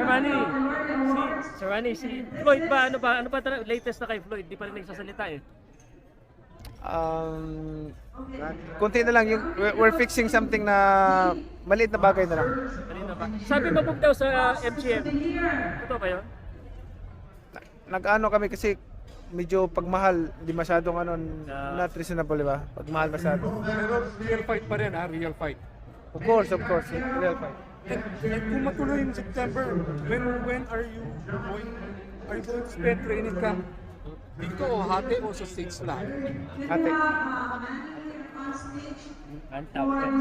Sir Manny, Sir Manny, si Floyd ba, ano ba latest na kay Floyd? Di pa rin nagsasalita eh. Kunti na lang yung we're fixing something na maliit na bagay na lang. Kanina ba? Sabi mabog daw sa MGM. Ito ba yun? Nag-ano kami kasi medyo pagmahal, hindi masyadong ano, not reasonable, di ba? Pagmahal masyado. Pero real fight pa rin, real fight. Of course, real fight. And kung matuloy in September, when are you going to spend training camp? Dito o hati o sa States lang? Ate. Ang tawag.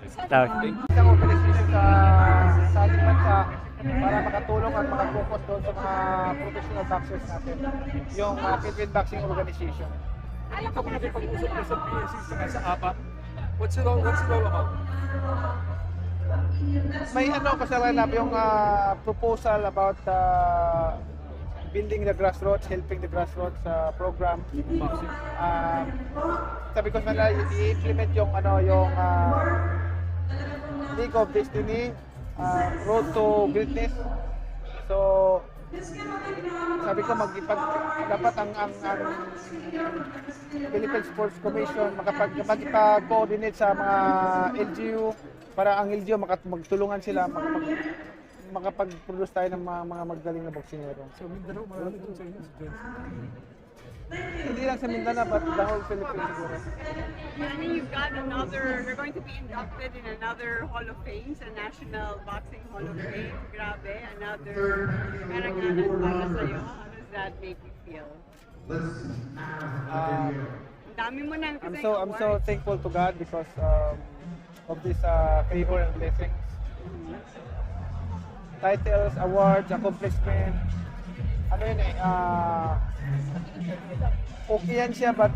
Isang organization sa ating bansa para makatulong at makafocus doon sa mga professional boxers natin. Yung Philippine Boxing Organization. Alam ko nakipag-usap na sa PNC sa APA. What's it all about? May ano kasi lineup yung proposal about building the grassroots, helping the grassroots program. Sabi ko sa nila i-implement yung yung League of Destiny, Road to Greatness. So sabi ko dapat ang Philippine Sports Commission makipag-coordinate sa mga LGU para ang LGU magtulungan sila makapag-produce tayo ng mga magaling na boksingero. So Mindanao, marami doon sa inyo. Hindi lang sa Mindanao, but the whole Philippines siguro. And you're going to be inducted in another Hall of Fame, sa National Boxing Hall of Fame. Grabe, another karangalan para sa'yo. How does that make you feel? Ang dami mo nang I'm so thankful to God because of this favor and blessings. Titles, awards, accomplishment. Ano yun okay yan siya, but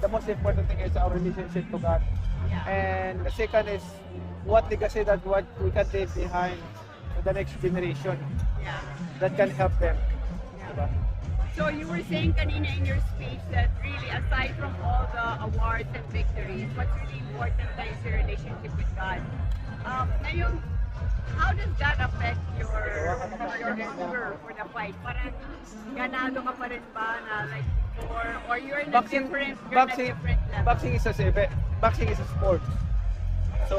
the most important thing is our relationship to God. And the second is what legacy that what we can leave behind to the next generation that can help them. Diba? So you were saying kanina in your speech that really aside from all the awards and victories, what's really important is your relationship with God. Ngayon, how does that affect your hunger for the fight? Parang ganado ka pa rin ba na like or you're in a different level? Boxing is a sport. So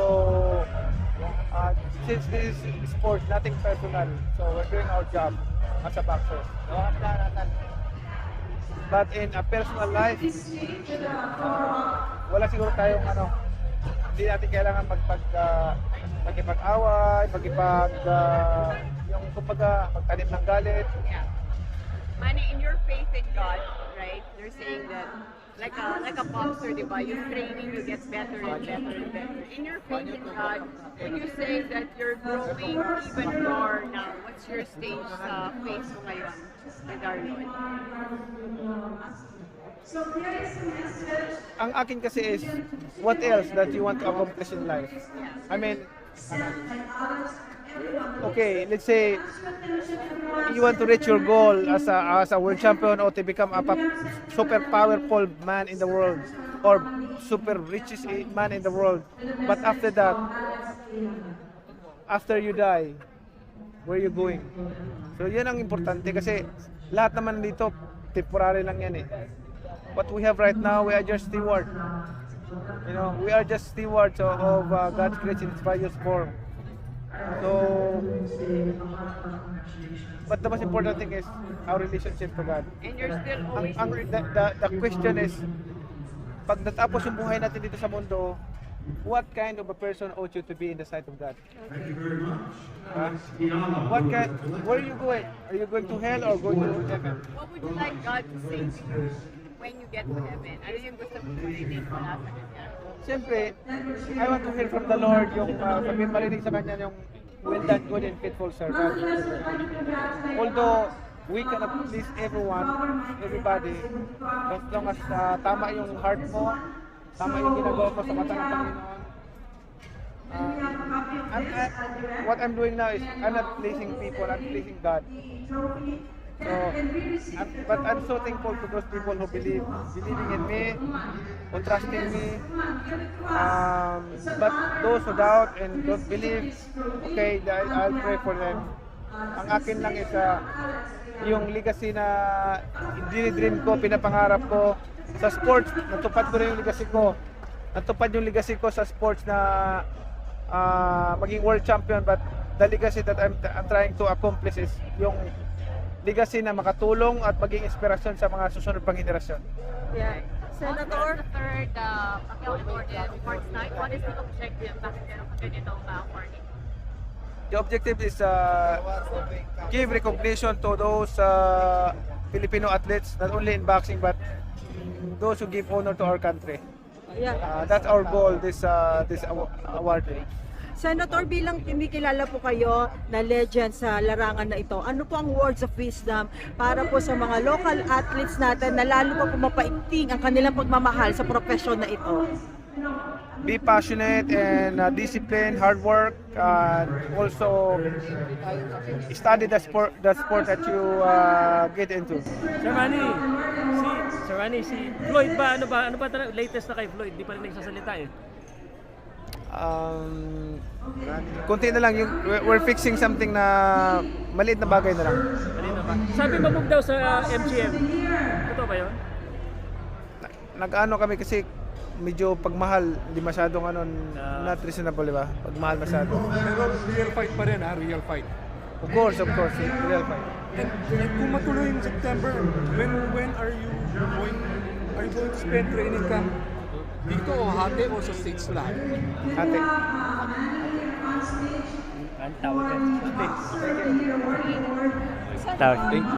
since this is sport, nothing personal. So we're doing our job as a boxer. But in a personal life, wala siguro tayong hindi natin kailangan magkipag-away, yung kumbaga magtanim ng galit. Yeah. Manny, in your faith in God, right? You're saying that like a boxer, di ba? Yung training, you get better and better and better. In your faith in God, would you say that you're growing even more now? What's your stage sa faith mo ngayon with our Lord? Ang akin kasi is, what else that you want to accomplish in life? I mean, okay, let's say you want to reach your goal as a world champion or to become a super powerful man in the world or super richest man in the world. But after that, after you die, where are you going? So yan ang importante kasi lahat naman dito temporary lang yan eh. What we have right now, we are just steward. You know, we are just stewards of God's grace in its various form. So, but the most important thing is our relationship to God. And you're still always The question is, pag natapos yung buhay natin dito sa mundo, what kind of a person ought you to be in the sight of God? Where are you going? Are you going to hell or going to heaven? What would you like God to say to you when you get to heaven? Ano yung gusto mong marinig mula sa Kanya? Siyempre, I want to hear from the Lord yung sabihin marinig sa Kanya yung well done, good and faithful servant. Although we cannot please everybody, as long as tama yung heart mo, tama yung ginagawa ko sa mata ng Panginoon. What I'm doing now is I'm not pleasing people, I'm pleasing God. So, but I'm so thankful to those people who believing in me, who trusting me. But those who doubt and don't believe, okay, I'll pray for them. Ang akin lang is yung legacy na dream ko, pinapangarap ko sa sports. Natupad ko rin yung legacy ko. Natupad yung legacy ko sa sports na maging world champion, but the legacy that I'm trying to accomplish is yung legacy na makatulong at maging inspirasyon sa mga susunod pang henerasyon. Yeah. Senator, The third Pacquiao awarded sports night. What is the objective? Bakit meron ka ganitong award? The objective is give recognition to those Filipino athletes, not only in boxing but those who give honor to our country. yeah. That's our goal this award. Senator, bilang kinikilala po kayo na legend sa larangan na ito, ano po ang words of wisdom para po sa mga local athletes natin na lalo pa pumapaigting ang kanilang pagmamahal sa profesyon na ito? Be passionate and disciplined, hard work, and also study the sport that you get into. Sir Manny, si Floyd ba, ano ba latest na kay Floyd? Di pa rin nagsasalita eh. Kunti na lang, we're fixing something na maliit na bagay na lang. Kanina ba? Sabi mabog daw sa MGM. Totoo ba yun? Nag-ano kami kasi medyo pagmahal, hindi masyadong not reasonable, di ba? Pagmahal masyado. Pero real fight pa rin ha, real fight. Of course, real fight. And kung matuloy yung September, when are you going to spend training camp? Dito o hati o sa States lang? Ate. Ang tawag yan. Tawag.